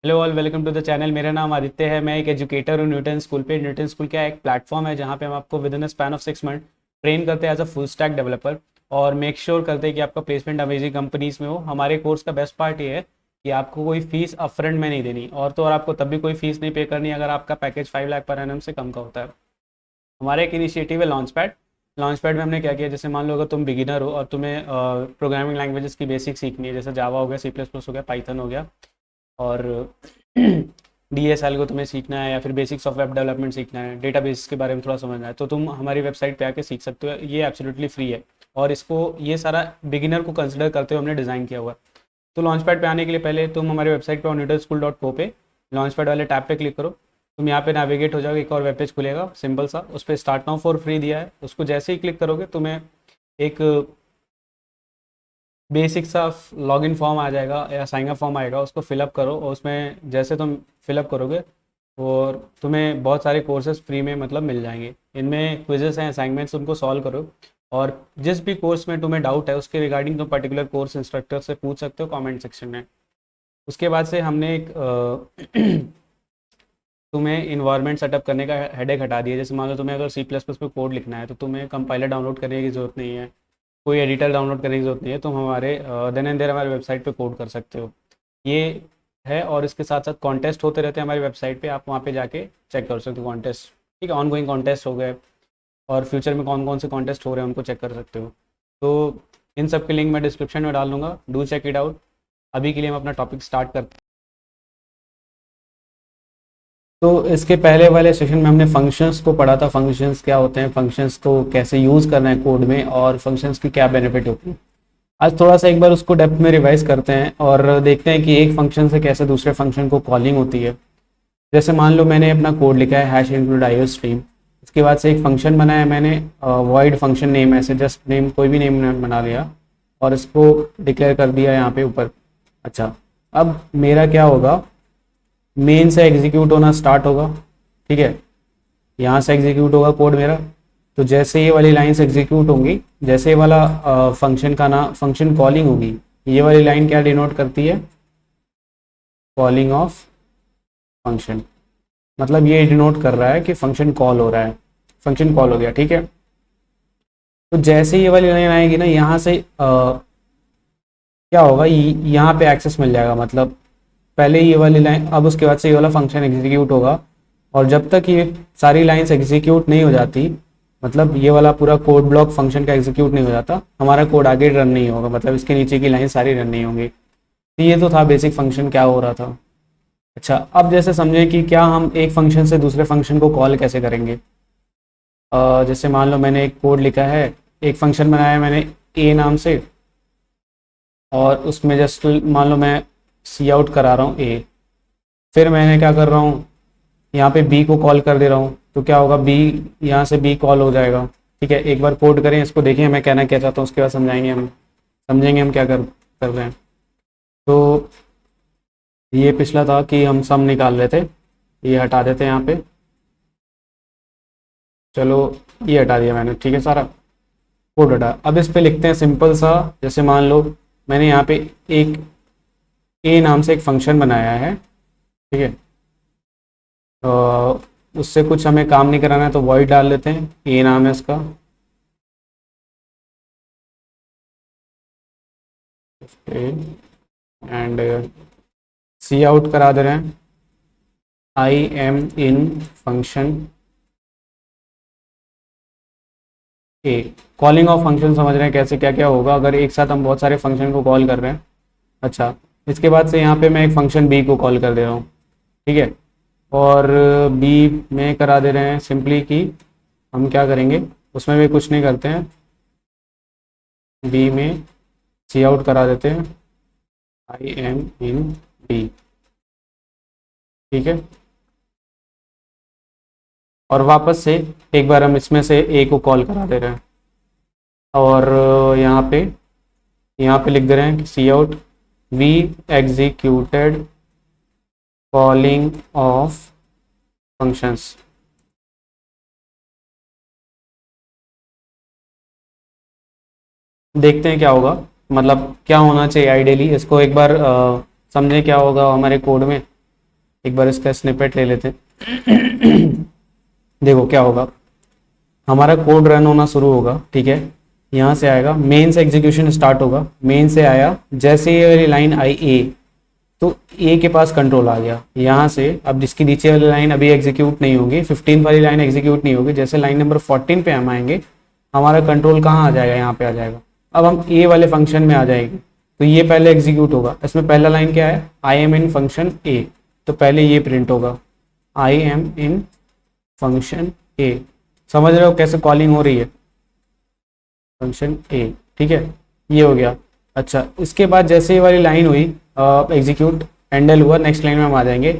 Hello all, welcome to the channel. मेरा नाम आदित्य है। मैं एक एजुकेटर हूँ न्यूटन स्कूल पे। न्यूटन स्कूल क्या एक प्लेटफॉर्म है जहाँ पे हम आपको within a span of 6 month train करते हैं as a full stack developer और मेक श्योर करते हैं कि आपका प्लेसमेंट अमेजिंग कंपनीज में हो। हमारे कोर्स का बेस्ट पार्ट ये है कि आपको कोई फीस अपफ्रंट में नहीं देनी, और तो और आपको तब भी कोई फीस नहीं पे करनी अगर आपका पैकेज 5 लाख पर एनम से कम का होता है। हमारा एक इनिशिएटिव है लॉन्च पैड। लॉन्च पैड में हमने क्या किया, जैसे मान लो अगर तुम बिगिनर हो और तुम्हें प्रोग्रामिंग लैंग्वेजेस की बेसिक सीखनी है, जैसे जावा हो गया, सी प्लस प्लस हो गया, पाइथन हो गया, और डीएसएल को तुम्हें सीखना है या फिर बेसिक्स ऑफ वेब डेवलपमेंट सीखना है, डेटाबेस के बारे में थोड़ा समझना है, तो तुम हमारी वेबसाइट पे आके सीख सकते हो। ये एब्सोल्युटली फ्री है और इसको ये सारा बिगिनर को कंसिडर करते हुए हमने डिज़ाइन किया हुआ है। तो लॉन्च पैड पे आने के लिए पहले तुम हमारी वेबसाइट पे onutelschool.co पे लॉन्च पैड वाले टैब पे क्लिक करो। तुम यहाँ पे नेविगेट हो जाओगे, एक और वेब पेज खुलेगा सिंपल सा, उस पर स्टार्ट नाउ फॉर फ्री दिया है। उसको जैसे ही क्लिक करोगे तुम्हें एक बेसिक सा लॉगिन फॉर्म आ जाएगा या साइन अप फॉर्म आएगा, उसको फिलअप करो और उसमें जैसे तुम फिलअप करोगे और तुम्हें बहुत सारे कोर्सेज फ्री में मतलब मिल जाएंगे। इनमें क्विजेस हैं, असाइनमेंट्स, उनको सॉल्व करो और जिस भी कोर्स में तुम्हें डाउट है उसके रिगार्डिंग तुम पर्टिकुलर कोर्स इंस्ट्रक्टर से पूछ सकते हो कमेंट सेक्शन में। उसके बाद से हमने एक तुम्हें इन्वायरमेंट सेटअप करने का हेडेक हटा दिया। जैसे मान लो तुम्हें अगर सी प्लस प्लस पे कोड लिखना है तो तुम्हें कंपाइलर डाउनलोड करने की ज़रूरत नहीं है, कोई एडिटर डाउनलोड करने की ज़रूरत नहीं है। तुम हमारे देन एंड देयर हमारी वेबसाइट पे कोड कर सकते हो। ये है, और इसके साथ साथ कॉन्टेस्ट होते रहते हैं हमारी वेबसाइट पे, आप वहाँ पे जाके चेक कर सकते हो कॉन्टेस्ट। ठीक है, ऑन गोइंग कॉन्टेस्ट हो गए और फ्यूचर में कौन कौन से कॉन्टेस्ट हो रहे हैं उनको चेक कर सकते हो। तो इन सब के लिंक मैं डिस्क्रिप्शन में डाल दूँगा, डू चेक इट आउट। अभी के लिए हम अपना टॉपिक स्टार्ट करते हैं। तो इसके पहले वाले सेशन में हमने फंक्शंस को पढ़ा था, फंक्शंस क्या होते हैं, फंक्शंस को कैसे यूज़ करना है कोड में, और फंक्शंस की क्या बेनिफिट होती है। आज थोड़ा सा एक बार उसको डेप्थ में रिवाइज करते हैं और देखते हैं कि एक फंक्शन से कैसे दूसरे फंक्शन को कॉलिंग होती है। जैसे मान लो मैंने अपना कोड लिखा है हैश इंक्लूड आईओ स्ट्रीम, उसके बाद से एक फंक्शन बनाया मैंने वॉइड फंक्शन नेम, ऐसे जस्ट नेम कोई भी नेम बना लिया और इसको डिक्लेयर कर दिया यहाँ पे ऊपर। अच्छा, अब मेरा क्या होगा, मेन से एग्जीक्यूट होना स्टार्ट होगा। ठीक है, यहाँ से एग्जीक्यूट होगा कोड मेरा। तो जैसे ये वाली लाइन्स एग्जीक्यूट होंगी, जैसे ये वाला फंक्शन का ना फंक्शन कॉलिंग होगी, ये वाली लाइन क्या डिनोट करती है, कॉलिंग ऑफ फंक्शन। मतलब ये डिनोट कर रहा है कि फंक्शन कॉल हो रहा है, फंक्शन कॉल हो गया। ठीक है, तो जैसे ये वाली लाइन आएगी ना, यहाँ से क्या होगा, यहाँ पे एक्सेस मिल जाएगा। मतलब पहले ये वाली लाइन, अब उसके बाद से ये वाला फंक्शन एग्जीक्यूट होगा, और जब तक ये सारी लाइंस एग्जीक्यूट नहीं हो जाती, मतलब ये वाला पूरा कोड ब्लॉक फंक्शन का एग्जीक्यूट नहीं हो जाता, हमारा कोड आगे रन नहीं होगा, मतलब इसके नीचे की लाइन सारी रन नहीं होंगी। तो ये तो था बेसिक फंक्शन क्या हो रहा था। अच्छा, अब जैसे समझें कि क्या हम एक फंक्शन से दूसरे फंक्शन को कॉल कैसे करेंगे। जैसे मान लो मैंने एक कोड लिखा है, एक फंक्शन बनाया है मैंने ए नाम से, और उसमें जस्ट मान लो मैं सी आउट करा रहा हूँ ए, फिर मैंने क्या कर रहा हूँ, यहाँ पे बी को कॉल कर दे रहा हूँ, तो क्या होगा, बी यहाँ से बी कॉल हो जाएगा। ठीक है, एक बार कोड करें इसको, देखें मैं कहना क्या चाहता हूँ, उसके बाद समझेंगे हम क्या कर रहे हैं। तो ये पिछला था कि हम सम निकाल रहे थे, ये हटा देते हैं यहाँ पे। चलो, ये हटा दिया मैंने, ठीक है, सारा कोड हटा। अब इस पे लिखते हैं सिंपल सा, जैसे मान लो मैंने यहाँ पे एक ए नाम से एक फंक्शन बनाया है। ठीक है, तो उससे कुछ हमें काम नहीं कराना है, तो वॉइड डाल लेते हैं, ए नाम है इसका। एंड सी आउट करा दे रहे हैं, आई am in function A. Calling of function समझ रहे हैं कैसे क्या क्या होगा अगर एक साथ हम बहुत सारे फंक्शन को कॉल कर रहे हैं। अच्छा, इसके बाद से यहाँ पे मैं एक फंक्शन बी को कॉल कर दे रहा हूँ। ठीक है, और बी में करा दे रहे हैं सिंपली कि हम क्या करेंगे, उसमें भी कुछ नहीं करते हैं, बी में सी आउट करा देते हैं, आई एम इन बी। ठीक है, और वापस से एक बार हम इसमें से ए को कॉल करा दे रहे हैं, और यहाँ पे लिख दे रहे हैं कि cout we executed calling of functions. देखते हैं क्या होगा, मतलब क्या होना चाहिए आइडियली, इसको एक बार समझें क्या होगा हमारे कोड में। एक बार इसका स्निपेट ले लेते हैं। देखो क्या होगा, हमारा कोड रन होना शुरू होगा, ठीक है। यहाँ से आएगा, मेन से एग्जीक्यूशन स्टार्ट होगा, मेन से आया, जैसे ये वाली लाइन आई ए, तो ए के पास कंट्रोल आ गया यहाँ से। अब जिसकी नीचे वाली लाइन अभी एग्जीक्यूट नहीं होगी, 15 वाली लाइन एग्जीक्यूट नहीं होगी, जैसे लाइन नंबर 14 पे हम आएंगे, हमारा कंट्रोल कहाँ आ जाएगा, यहाँ पे आ जाएगा। अब हम ए वाले फंक्शन में आ जाएंगे, तो ये पहले एग्जीक्यूट होगा। इसमें पहला लाइन क्या है, आई एम इन फंक्शन ए, तो पहले ये प्रिंट होगा, आई एम इन फंक्शन ए। समझ रहे हो कैसे कॉलिंग हो रही है, फंक्शन ए, ठीक है, ये हो गया। अच्छा, इसके बाद जैसे ये वाली लाइन हुई एग्जीक्यूट, हैंडल हुआ, नेक्स्ट लाइन में हम आ जाएंगे।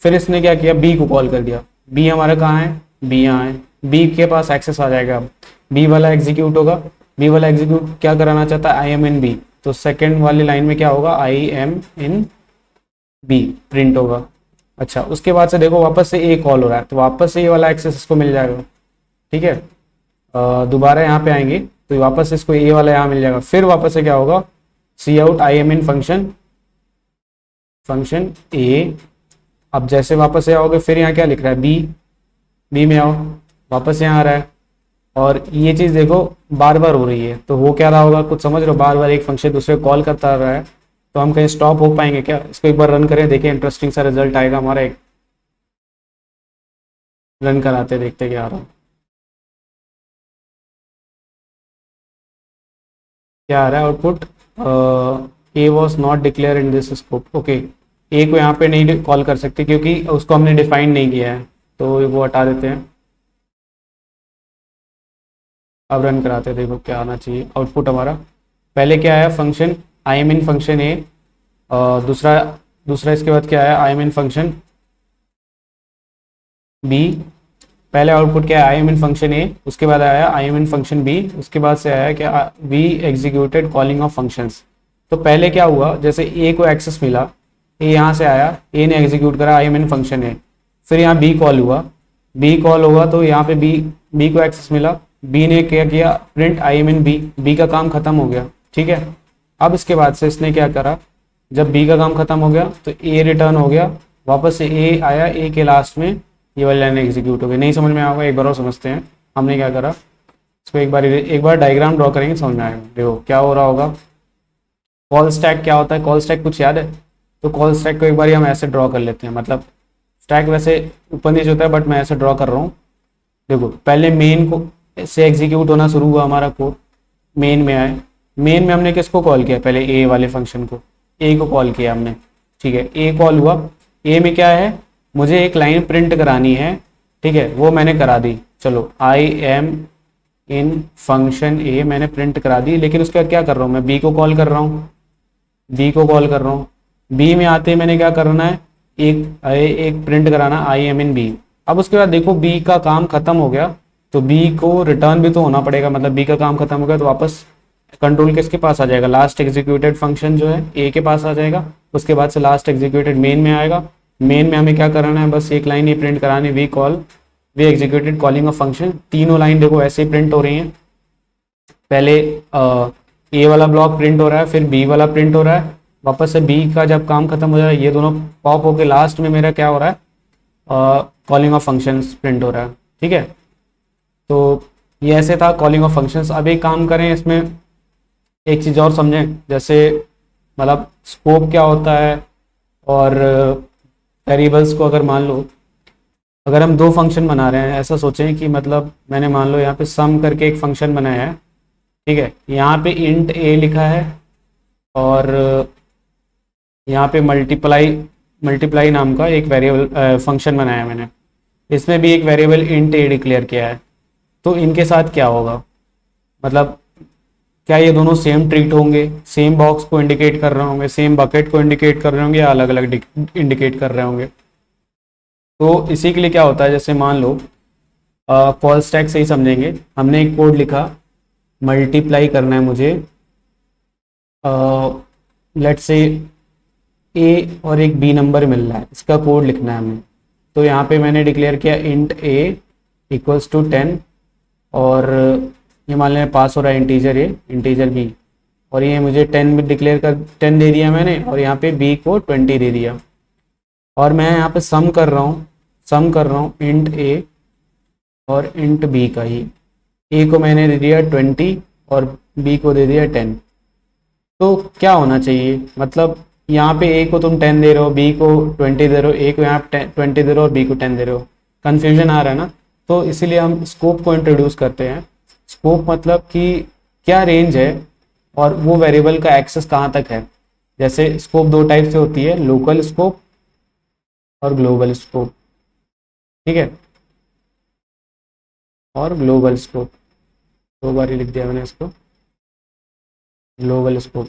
फिर इसने क्या किया, बी को कॉल कर दिया। बी हमारा कहाँ है, बी यहाँ है, बी के पास एक्सेस आ जाएगा। अब बी वाला एग्जीक्यूट होगा, बी वाला एग्जीक्यूट क्या कराना चाहता है, आई एम इन बी, तो सेकेंड वाली लाइन में क्या होगा, I am in B print होगा। अच्छा, उसके बाद से देखो वापस से ए कॉल हो रहा है, तो वापस से ये वाला एक्सेस इसको मिल जाएगा, ठीक है। दोबारा यहाँ पे आएंगे तो वापस इसको ए वाला यहाँ मिल जाएगा। फिर वापस से क्या होगा, cout I am in function A. अब जैसे वापस से आओगे, फिर यहाँ क्या लिख रहा है, बी, बी में आओ, वापस यहाँ आ रहा है। और ये चीज़ देखो बार बार हो रही है, तो वो क्या रहा होगा, कुछ समझ रहे हो, बार बार एक फंक्शन दूसरे को कॉल करता रहा है, तो हम कहीं स्टॉप हो पाएंगे क्या। इसको एक बार रन करें, देखिए इंटरेस्टिंग सा रिजल्ट आएगा हमारा। एक रन कराते देखते क्या आ रहा है, क्या आ रहा है output, A was not declared in this scope. Okay, A को यहाँ पे नहीं कॉल कर सकते क्योंकि उसको हमने डिफाइन नहीं किया है, तो वो हटा देते हैं। अब रन कराते हैं, देखो क्या आना चाहिए आउटपुट हमारा। पहले क्या आया, function I am in function A, दूसरा दूसरा इसके बाद क्या आया, I am in function B. पहले आउटपुट क्या है, आई एम इन फंक्शन ए, उसके बाद आया I am in function B, उसके बाद से आया क्या, we executed calling of functions. तो पहले क्या हुआ, जैसे ए को एक्सेस मिला, ए यहाँ से आया, ए ने एग्जीक्यूट करा आई एम इन फंक्शन ए, फिर यहाँ बी कॉल हुआ, बी कॉल होगा तो यहाँ पे बी को एक्सेस मिला, बी ने क्या किया, print I am in B, B का काम खत्म हो गया, ठीक है। अब इसके बाद से इसने क्या करा, जब बी का काम खत्म हो गया तो ए रिटर्न हो गया, वापस से ए आया, ए के लास्ट में ये वाली लाइन एग्जीक्यूट हो गई। नहीं समझ में आएगा, एक बार और समझते हैं हमने क्या करा। इसको एक बार डायग्राम ड्रॉ करेंगे, समझ में आएगा। देखो क्या हो रहा होगा, कॉल स्टैक क्या होता है, कॉल स्टैक कुछ याद है, तो कॉल स्टैक को एक बार हम ऐसे ड्रॉ कर लेते हैं। मतलब स्टैक वैसे ऊपर नीचे होता है, बट मैं ऐसे ड्रॉ कर रहा हूँ। देखो पहले मेन को से एग्जीक्यूट होना शुरू हुआ हमारा कोड, मेन में आए, मेन में हमने किसको कॉल किया, पहले ए वाले फंक्शन को, ए को कॉल किया हमने, ठीक है। ए कॉल हुआ, ए में क्या है, मुझे एक लाइन प्रिंट करानी है, ठीक है, वो मैंने करा दी। चलो आई एम इन फंक्शन ए मैंने प्रिंट करा दी, लेकिन उसके बाद क्या कर रहा हूँ मैं, बी को कॉल कर रहा हूँ, बी को कॉल कर रहा हूँ। बी में आते मैंने क्या करना है, एक प्रिंट कराना आई एम इन बी। अब उसके बाद देखो बी का काम खत्म हो गया, तो बी को रिटर्न भी तो होना पड़ेगा, मतलब बी का काम खत्म हो गया तो वापस कंट्रोल किसके पास आ जाएगा, लास्ट एग्जीक्यूटेड फंक्शन जो है ए के पास आ जाएगा। उसके बाद से लास्ट एग्जीक्यूटेड मेन में आएगा, मेन में हमें क्या कराना है, बस एक लाइन ये प्रिंट करानी, we executed calling of function. तीनों लाइन देखो ऐसे ही प्रिंट हो रही हैं, पहले ए वाला ब्लॉक प्रिंट हो रहा है, फिर बी वाला प्रिंट हो रहा है, वापस से बी का जब काम खत्म हो जाए ये दोनों पॉप होके लास्ट में मेरा क्या हो रहा है, कॉलिंग ऑफ फंक्शंस प्रिंट हो रहा है, ठीक है। तो ये ऐसे था कॉलिंग ऑफ फंक्शंस। अब एक काम करें, इसमें एक चीज़ और समझें, जैसे मतलब स्कोप क्या होता है, और वेरिएबल्स को अगर मान लो, अगर हम दो फंक्शन बना रहे हैं, ऐसा सोचें कि मतलब मैंने मान लो यहाँ पे सम करके एक फंक्शन बनाया है, ठीक है, यहाँ पे इंट ए लिखा है, और यहाँ पे मल्टीप्लाई नाम का एक वेरिएबल फंक्शन बनाया है मैंने, इसमें भी एक वेरिएबल इंट ए डिक्लेयर किया है। तो इनके साथ क्या होगा, मतलब क्या ये दोनों सेम ट्रीट होंगे, सेम बॉक्स को इंडिकेट कर रहे होंगे, सेम बकेट को इंडिकेट कर रहे होंगे, या अलग अलग इंडिकेट कर रहे होंगे। तो इसी के लिए क्या होता है, जैसे मान लो कॉल स्टैक से ही समझेंगे, हमने एक कोड लिखा, मल्टीप्लाई करना है मुझे, लेट्स से ए और एक बी नंबर मिल रहा है, इसका कोड लिखना है हमें। तो यहाँ पे मैंने डिक्लेयर किया इंट ए इक्वल्स टू 10, और ये मान लें पास हो रहा है इंटीजर ए, इंटीजर बी, और ये मुझे 10 भी डिक्लेयर कर 10 दे दिया मैंने, और यहाँ पे बी को 20 दे दिया। और मैं यहाँ पे सम कर रहा हूँ इंट ए और इंट बी का ही। ए को मैंने दे दिया 20 और बी को दे दिया 10। तो क्या होना चाहिए, मतलब यहाँ पे ए को तुम 10 दे रहे हो, बी को 20 दे रहे हो, ए को यहाँ 20 दे रहे हो और बी को 10 दे रहे हो, कन्फ्यूजन आ रहा है ना। तो इसीलिए हम स्कोप को इंट्रोड्यूस करते हैं। स्कोप मतलब कि क्या रेंज है और वो वेरिएबल का एक्सेस कहाँ तक है। जैसे स्कोप दो टाइप से होती है, लोकल स्कोप और ग्लोबल स्कोप, ठीक है, और ग्लोबल स्कोप, दो बार ही लिख दिया मैंने इसको, ग्लोबल स्कोप।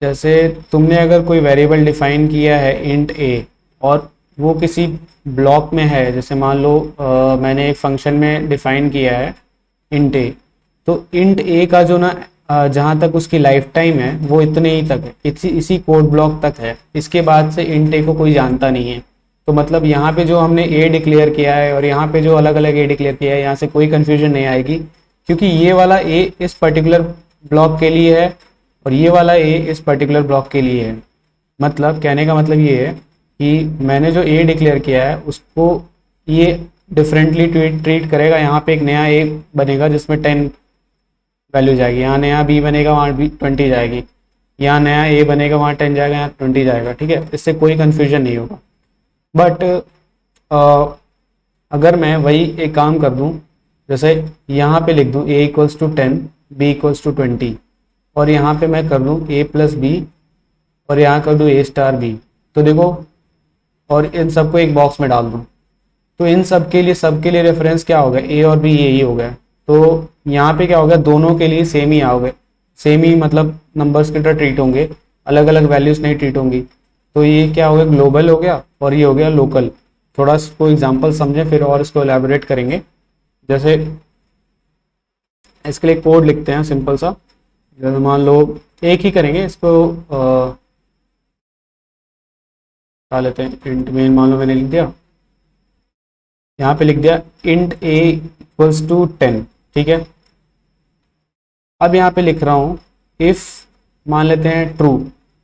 जैसे तुमने अगर कोई वेरिएबल डिफाइन किया है इंट ए और वो किसी ब्लॉक में है, जैसे मान लो मैंने एक फंक्शन में डिफाइन किया है इंट ए, तो इंट ए का जो ना जहाँ तक उसकी लाइफ टाइम है वो इतने ही तक है, इसी कोड ब्लॉक तक है, इसके बाद से इंट ए को कोई जानता नहीं है। तो मतलब यहाँ पे जो हमने ए डिक्लेयर किया है और यहाँ पे जो अलग अलग ए डिक्लेयर किया है, यहाँ से कोई कंफ्यूजन नहीं आएगी, क्योंकि ये वाला ए इस पर्टिकुलर ब्लॉक के लिए है और ये वाला ए इस पर्टिकुलर ब्लॉक के लिए है। मतलब कहने का मतलब ये है कि मैंने जो ए डिक्लेयर किया है उसको ये डिफरेंटली ट्रीट करेगा। यहाँ पे एक नया ए बनेगा जिसमें 10 वैल्यू जाएगी, यहाँ नया बी बनेगा वहाँ भी 20 जाएगी, यहाँ नया ए बनेगा वहाँ 10 जाएगा, यहाँ 20 जाएगा, ठीक है, इससे कोई कन्फ्यूजन नहीं होगा। बट अगर मैं वही एक काम कर दूँ, जैसे यहाँ पे लिख दूँ A equals to 10, B equals to 20 और यहाँ पे मैं कर दूँ ए प्लस बी और यहाँ कर दूँ ए स्टार बी, तो देखो, और इन सबको एक बॉक्स में डाल दूँ, तो इन सबके लिए रेफरेंस क्या होगा, ए और बी यही हो गया। तो यहाँ पे क्या हो गया, दोनों के लिए सेम ही आओगे, सेम ही मतलब नंबर्स की तरह ट्रीट होंगे, अलग अलग वैल्यूज नहीं ट्रीट होंगी। तो ये क्या हो गया, ग्लोबल हो गया और ये हो गया लोकल। थोड़ा इसको एग्जांपल समझें फिर और इसको एलैबोरेट करेंगे। जैसे इसके लिए कोड लिखते हैं सिंपल सा, जैसे मान लो एक ही करेंगे इसको, लेते हैं इंट मेन, मान लो मैंने लिख दिया, यहाँ पे लिख दिया इंट ए इक्वल्स टू 10, ठीक है। अब यहाँ पे लिख रहा हूँ इफ, मान लेते हैं ट्रू,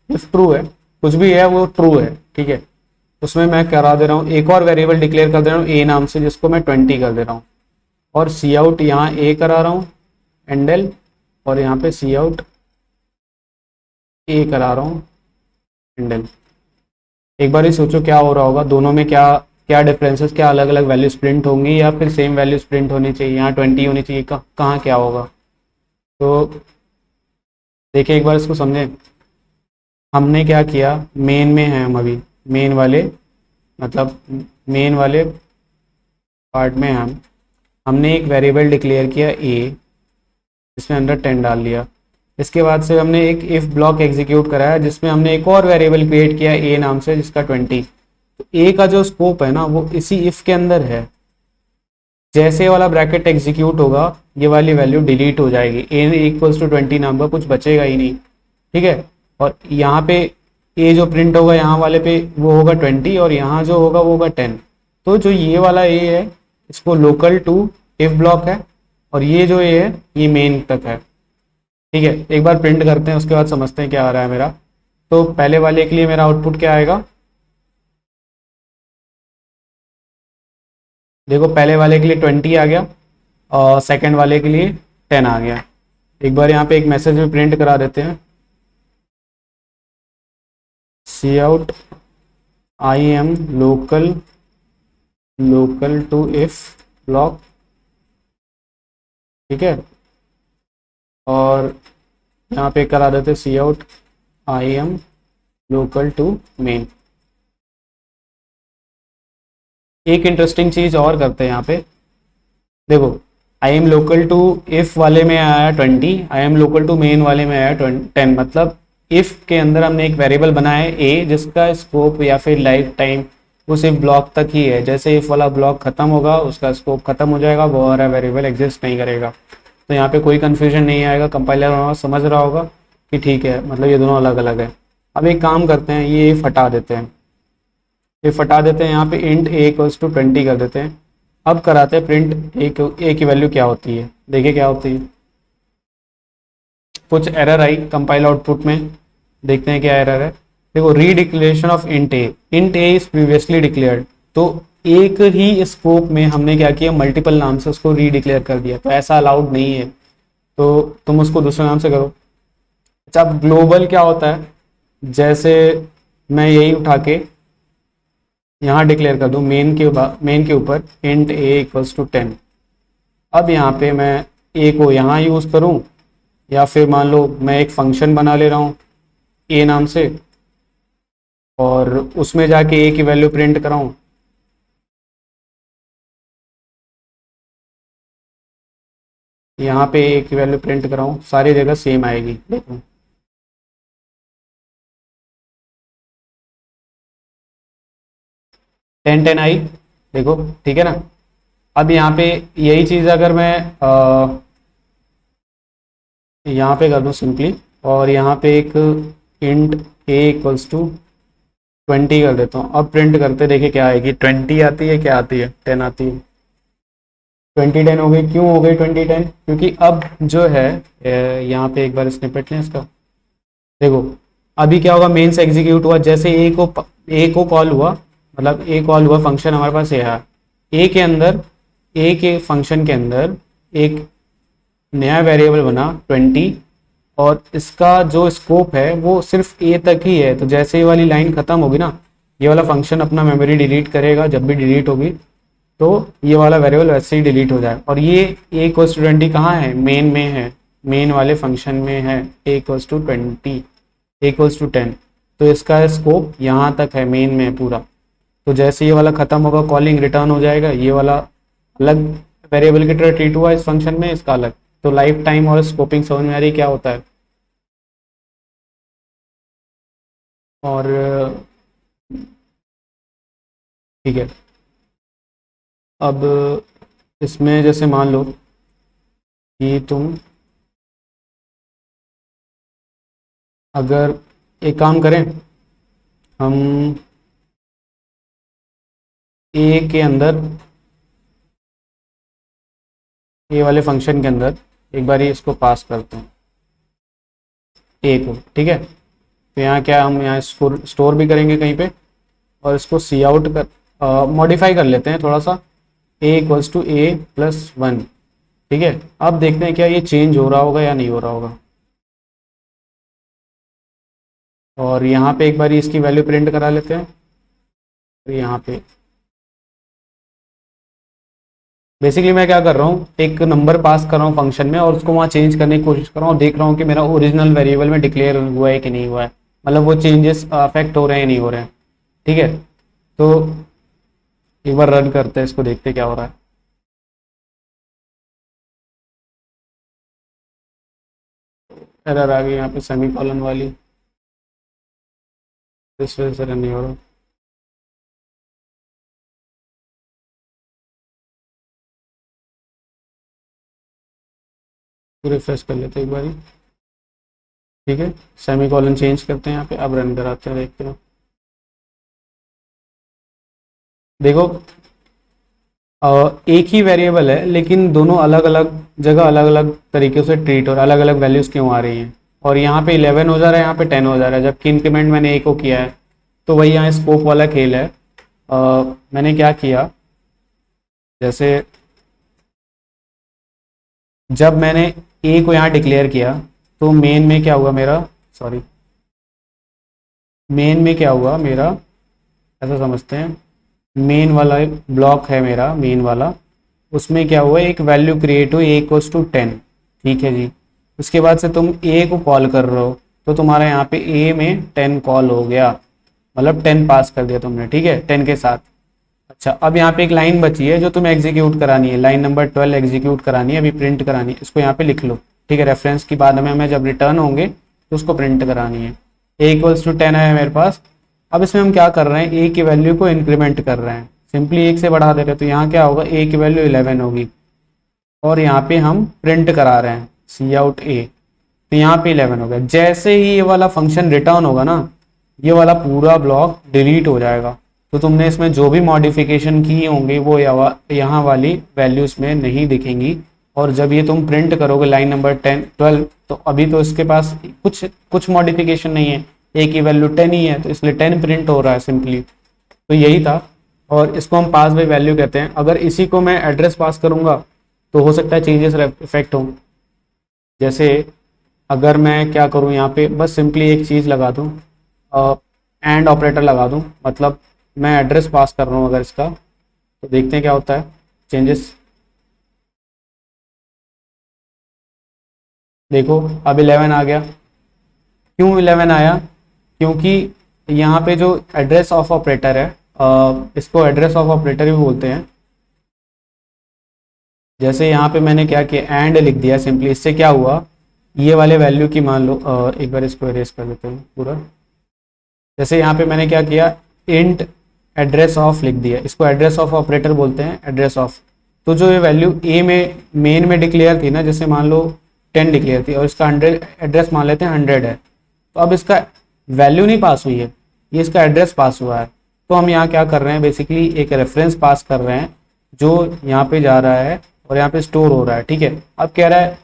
इफ ट्रू है, कुछ भी है वो ट्रू है, ठीक है, उसमें मैं करा दे रहा हूँ एक और वेरिएबल डिक्लेयर कर दे रहा हूँ ए नाम से, जिसको मैं 20 कर दे रहा हूँ, और सी आउट यहाँ ए करा रहा हूँ एंडल, और यहाँ पे सी आउट ए करा रहा हूँ एंडल। एक बार ही सोचो क्या हो रहा होगा, दोनों में क्या क्या डिफरेंसेस, क्या अलग अलग वैल्यूज प्रिंट होंगी या फिर सेम वैल्यूज प्रिंट होनी चाहिए, यहाँ 20 होनी चाहिए, कहाँ क्या होगा। तो देखिए एक बार इसको समझें, हमने क्या किया, मेन में है हम अभी, मेन वाले मतलब मेन वाले पार्ट में हमने एक वेरिएबल डिक्लेयर किया ए, जिसमें अंदर 10 डाल लिया। इसके बाद से हमने एक इफ ब्लॉक एग्जीक्यूट कराया जिसमें हमने एक और वेरिएबल क्रिएट किया ए नाम से, जिसका 20। तो ए का जो स्कोप है ना वो इसी इफ के अंदर है, जैसे वाला ब्रैकेट एग्जीक्यूट होगा ये वाली वैल्यू डिलीट हो जाएगी, ए इक्वल्स टू 20 नाम का कुछ बचेगा ही नहीं, ठीक है। और यहाँ पे ए जो प्रिंट होगा यहाँ वाले पे वो होगा 20 और यहाँ जो होगा वो होगा 10। तो जो ये वाला ए है इसको लोकल टू इफ ब्लॉक है और ये जो ए है ये मेन तक है, ठीक है। एक बार प्रिंट करते हैं उसके बाद समझते हैं क्या आ रहा है मेरा। तो पहले वाले के लिए मेरा आउटपुट क्या आएगा, देखो पहले वाले के लिए 20 आ गया और सेकंड वाले के लिए 10 आ गया। एक बार यहाँ पे एक मैसेज भी प्रिंट करा देते हैं, cout I am local to if block, ठीक है। और यहाँ पे करा देते cout I am local to main. एक इंटरेस्टिंग चीज और करते हैं यहाँ पे, देखो I am local to if वाले में आया 20, I am local to main वाले में आया 10, मतलब इफ के अंदर हमने एक वेरिएबल बनाया है ए जिसका स्कोप या फिर लाइफ टाइम उस इफ ब्लॉक तक ही है। जैसे इफ वाला ब्लॉक खत्म होगा उसका स्कोप खत्म हो जाएगा, वो हमारा वेरिएबल एग्जिस्ट नहीं करेगा। तो यहाँ पे कोई कंफ्यूजन नहीं आएगा, कंपाइलर समझ रहा होगा कि ठीक है, मतलब ये दोनों अलग अलग है। अब एक काम करते हैं, ये इफ हटा देते हैं, इफ हटा देते हैं, यहाँ पे इंट ए इक्वल्स टू 20 कर देते हैं। अब कराते हैं प्रिंट ए की वैल्यू क्या होती है, देखिए क्या होती है। कुछ एरर आई कंपाइल आउटपुट में, देखते हैं क्या एरर है। देखो, redeclaration of int A is previously declared. तो एक ही स्कोप में हमने क्या किया, मल्टीपल नाम से उसको रीडिक्लेयर कर दिया, तो ऐसा अलाउड नहीं है, तो तुम उसको दूसरे नाम से करो। अच्छा, अब ग्लोबल क्या होता है, जैसे मैं यही उठा के यहाँ डिक्लेयर कर दूं मेन के ऊपर इंट ए इक्वल्स टू 10। अब यहाँ पे मैं ए को यहाँ यूज करूँ, या फिर मान लो मैं एक फंक्शन बना ले रहा हूँ ए नाम से, और उसमें जाके ए की वैल्यू प्रिंट कराऊं। यहाँ पे ए की वैल्यू प्रिंट कराऊं, सारी जगह सेम आएगी। देखो, 10 10 आई, देखो ठीक है ना। अब यहाँ पे यही चीज़ अगर मैं यहाँ पे कर दूं सिंपली, और यहाँ पे एक इंट ए इक्वल्स टू 20 कर देता हूँ। अब प्रिंट करते देखिए क्या आएगी, 20 आती है, क्या आती है, 10 आती है। 20 10 हो गई। क्यों हो गई 20 10? क्योंकि अब जो है यहाँ पे एक बार स्निपेट लें इसका। देखो, अभी क्या होगा, मेन से एग्जीक्यूट हुआ, जैसे ए को कॉल हुआ, मतलब ए कॉल हुआ, फंक्शन हमारे पास ये है। ए के अंदर, ए के फंक्शन के अंदर एक नया वेरिएबल बना 20, और इसका जो स्कोप है वो सिर्फ ए तक ही है। तो जैसे ये वाली लाइन खत्म होगी ना, ये वाला फंक्शन अपना मेमोरी डिलीट करेगा, जब भी डिलीट होगी तो ये वाला वेरिएबल वैसे ही डिलीट हो जाए। और ये ए इक्वल्स टू 20 कहाँ है, मेन में है, मेन वाले फंक्शन में है, A equals to 20, A equals to 10। तो इसका स्कोप यहाँ तक है, मेन में है पूरा। तो जैसे ये वाला खत्म होगा, कॉलिंग रिटर्न हो जाएगा, ये वाला अलग वेरिएबल की तरह ट्रीट हुआ इस फंक्शन में, इसका अलग। तो लाइफ टाइम और स्कोपिंग समझ में आ रही क्या होता है। और ठीक है, अब इसमें जैसे मान लो कि तुम अगर एक काम करें, हम ए के अंदर, ए वाले फंक्शन के अंदर एक बार इसको पास करते हैं ए को, ठीक है। तो यहाँ क्या, हम यहाँ स्टोर भी करेंगे कहीं पे, और इसको सी आउट कर मॉडिफाई कर लेते हैं थोड़ा सा, ए इक्वल्स टू ए प्लस 1, ठीक है। अब देखते हैं क्या ये चेंज हो रहा होगा या नहीं हो रहा होगा। और यहाँ पे एक बार इसकी वैल्यू प्रिंट करा लेते हैं। तो यहाँ पे बेसिकली मैं क्या कर रहा हूँ, एक नंबर पास कर रहा हूँ फंक्शन में, और उसको वहाँ चेंज करने की कोशिश कर रहा हूँ, देख रहा हूँ कि मेरा ओरिजिनल वेरिएबल में डिक्लेयर हुआ है कि नहीं हुआ है, मतलब वो चेंजेस अफेक्ट हो रहे हैं नहीं हो रहे हैं, ठीक है। तो एक बार रन करते हैं इसको, देखते क्या हो रहा है। एरर आ गई यहाँ पे सेमी कॉलन वाली, इस वजह से रन नहीं हो रहा। रिफ्रेश कर लेते हैं एक बारी, ठीक है। सेमी कॉलन चेंज करते हैं यहाँ पे, अब रन कराते हैं, देखते हैं। देखो, एक ही वेरिएबल है, लेकिन दोनों अलग अलग जगह अलग अलग तरीके से ट्रीट, और अलग अलग वैल्यूज़ क्यों आ रही हैं। और यहाँ पे 11 हो जा रहा है, यहाँ पे 10 हो जा रहा है, जबकि इंक्रीमेंट मैंने ए को किया है। तो वही यहाँ स्कोप वाला खेल है। मैंने क्या किया, जैसे जब मैंने ए को यहाँ डिक्लेयर किया, तो मेन में क्या हुआ मेरा, सॉरी, मेन में क्या हुआ मेरा, ऐसा समझते हैं, मेन वाला ब्लॉक है मेरा, मेन वाला, उसमें क्या हुआ, एक वैल्यू क्रिएट हुई, ए इक्वल्स टू 10, ठीक है जी। उसके बाद से तुम ए को कॉल कर रहे हो, तो तुम्हारा यहाँ पे ए में 10 कॉल हो गया, मतलब 10 पास कर दिया तुमने, ठीक है, 10 के साथ। अच्छा, अब यहाँ पे एक लाइन बची है जो तुम्हें एग्जीक्यूट करानी है, लाइन नंबर 12 एग्जीक्यूट करानी है, अभी प्रिंट करानी है, इसको यहाँ पे लिख लो, ठीक है। रेफरेंस की बाद में हमें जब रिटर्न होंगे तो उसको प्रिंट करानी है। ए इक्वल्स टू 10 है मेरे पास। अब इसमें हम क्या कर रहे हैं, ए की वैल्यू को इंक्रीमेंट कर रहे हैं, सिंपली 1 से बढ़ा दे रहे हैं। तो यहाँ क्या होगा, ए की वैल्यू 11 होगी, और यहाँ पे हम प्रिंट करा रहे हैं सी आउट ए, तो यहाँ पे 11 हो गया। जैसे ही ये वाला फंक्शन रिटर्न होगा ना, ये वाला पूरा ब्लॉक डिलीट हो जाएगा। तो तुमने इसमें जो भी मॉडिफिकेशन की होंगी वो यहाँ वाली वैल्यूज में नहीं दिखेंगी। और जब ये तुम प्रिंट करोगे लाइन नंबर 10 12, तो अभी तो इसके पास कुछ मॉडिफिकेशन नहीं है, ए की वैल्यू 10 ही है, तो इसलिए 10 प्रिंट हो रहा है सिंपली। तो यही था, और इसको हम पास बाय वैल्यू कहते हैं। अगर इसी को मैं एड्रेस पास करूंगा तो हो सकता है चेंजेस इफेक्ट हो। जैसे अगर मैं क्या करूं, यहाँ पे बस सिंपली एक चीज़ लगा दूं, एंड ऑपरेटर लगा दूं, मतलब मैं एड्रेस पास कर रहा हूँ अगर इसका, तो देखते हैं क्या होता है चेंजेस। देखो अब 11 आ गया। क्यों 11 आया? क्योंकि यहाँ पे जो एड्रेस ऑफ ऑपरेटर है, इसको एड्रेस ऑफ ऑपरेटर भी बोलते हैं। जैसे यहाँ पे मैंने क्या किया, एंड लिख दिया सिंपली, इससे क्या हुआ, ये वाले वैल्यू की मान लो, एक बार इसको एरेज कर देते हैं पूरा। जैसे यहाँ पे मैंने क्या किया, इंट एड्रेस ऑफ लिख दिया, इसको एड्रेस ऑफ ऑपरेटर बोलते हैं, एड्रेस ऑफ। तो जो ये वैल्यू ए में मेन में डिक्लेयर थी ना, जैसे मान लो 10 डिक्लेयर थी और इसका 100 एड्रेस मान लेते हैं 100 है, तो अब इसका वैल्यू नहीं पास हुई है, ये इसका एड्रेस पास हुआ है। तो हम यहाँ क्या कर रहे हैं, बेसिकली एक रेफरेंस पास कर रहे हैं जो यहाँ पे जा रहा है और यहाँ पे स्टोर हो रहा है, ठीक है। अब कह रहा है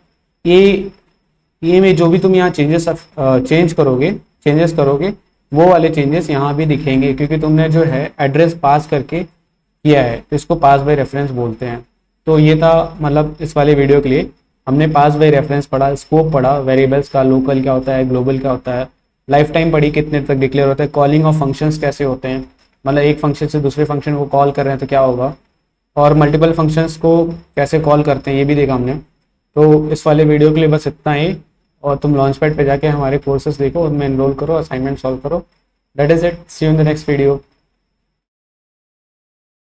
ए में जो भी तुम यहाँ चेंजेस करोगे वो वाले चेंजेस यहाँ भी दिखेंगे, क्योंकि तुमने जो है एड्रेस पास करके किया है, तो इसको पास बाय रेफरेंस बोलते हैं। तो ये था मतलब इस वाले वीडियो के लिए हमने पास बाय रेफरेंस पढ़ा, स्कोप पढ़ा, वेरिएबल्स का, लोकल क्या होता है, ग्लोबल क्या होता है, लाइफ टाइम पढ़ी, कितने तक डिक्लेयर होता है, कॉलिंग ऑफ फंक्शंस कैसे होते हैं, मतलब एक फंक्शन से दूसरे फंक्शन को कॉल कर रहे हैं तो क्या होगा, और मल्टीपल फंक्शंस को कैसे कॉल करते हैं ये भी देखा हमने। तो इस वाले वीडियो के लिए बस इतना ही, और तुम लॉन्च पैड पर जाके हमारे कोर्सेज देखो, उनमें एनरोल करो, असाइनमेंट सॉल्व करो। That is it, see you in the next video.